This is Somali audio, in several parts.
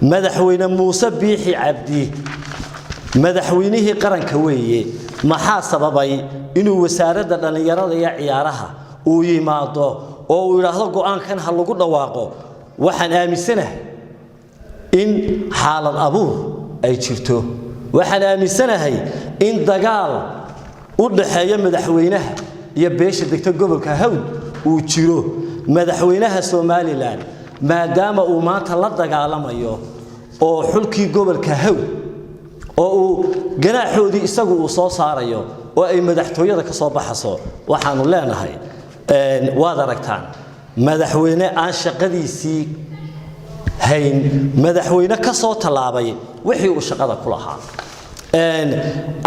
madaxweyne Muuse Biixi Cabdi madaxweynihii qaranka weeye maxaa sababay inuu wasaaradda dhalinyarada iyo ciyaaraha uu yimaado oo uu yiraahdo go'aankan ha lagu dhawaaqo waxaan aaminsanahay in xaalad abuur ay jirto waxaan aaminsanahay in dagaal u dhaxeeyo madaxweynaha iyo beesha degta gobolka Hawd uu jiro madaxweynaha Soomaaliland maadaama uu maanta la dagaalamayo oo xulkii gobolka Hawd oo uu ganaaxoodii isagu uu soo saarayo oo ay madaxtooyada ka soo baxaso waxaanu leenahay waad aragtaan madaxweyne aan shaqadiisii hayn madaxweyne ka soo talaabay wixii uu shaqada ku lahaa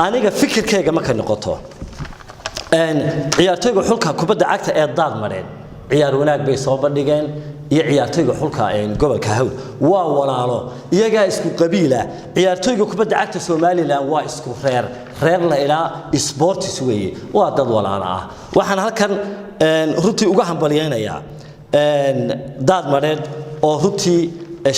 aniga fikirkayga ma ka noqoto ciyaartoyga xulka kubadda cagta ee daad mareen ciyaar wanaag bay soo bandhigeen iyo ciyaartoyga xulka gobolka Hawd waa walaalo iyaga isku qabiila ciyaartoyga kubadda cagta Soomaaliland waa isku reer la ilaa sports weeye waa dad walaalo ah waxaan halkan runtii uga hambalyeynaya daad mareen oo runtii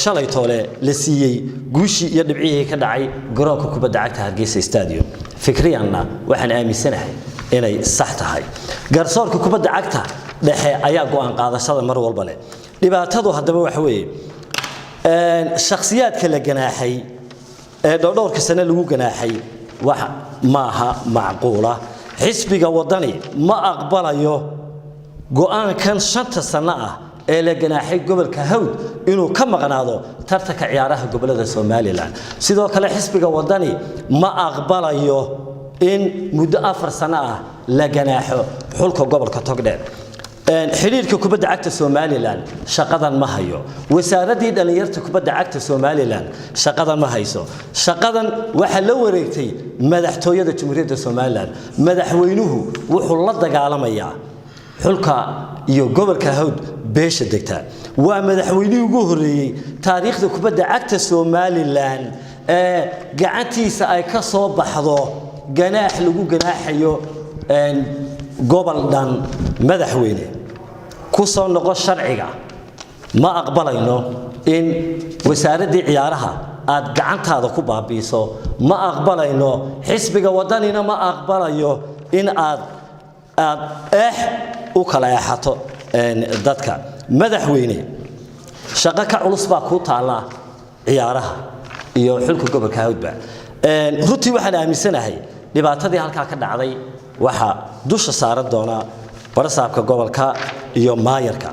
shalay toole la siiyay guushi iyo dhibcihii ka dhacay garoonka kubadda cagta Hargeysa Stadium fikriyanna waxaan aaminsanahay inay sax tahay garsoorka kubadda cagta dhexe ayaa go'aan qaadashada mar walba leh dhibaatadu haddaba waxa weeye shakhsiyaadka la ganaaxay dhowrka sano lagu ganaaxay wax maaha macquula xisbiga wadani ma aqbalayo go'aankan 5 sano ah ee la ganaaxay gobolka Hawd inuu ka maqnaado tartanka ciyaaraha gobolada Soomaaliland sidoo kale xisbiga wadani ma aqbalayo in muddo 4 sano ah la ganaaxo xulka gobolka Togdheer xiriirka kubadda cagta Soomaaliland shaqadan ma hayo wasaaradii dhalinyarta kubadda cagta Soomaaliland shaqadan ma hayso shaqadan waxa la wareegtay madaxtooyada Jamhuuriyadda Soomaaliland madaxweynuhu wuxuu la dagaalamayaa xulka iyo gobolka Hawd beesha degta waa madaxweynihii ugu horeeyay taariikhda kubadda cagta Soomaaliland gacantiisa ay ka soo baxdo ganaax lagu ganaaxayo gobol dhan madaxweyne ku soo noqo sharciga ma aqbalayno in wasaaradii ciyaaraha aad gacantaada ku baabiiso ma aqbalayno xisbiga wadanina ma aqbalayo in aad u kala eexato dadka madaxweyne shaqo ka culus baa ku taala ciyaaraha iyo xulka gobolka Hawdba runtii waxaan aaminsanahay dhibaatadii halka ka dhacday waxa dusha saaran doona barasaabka gobolka iyo maayarka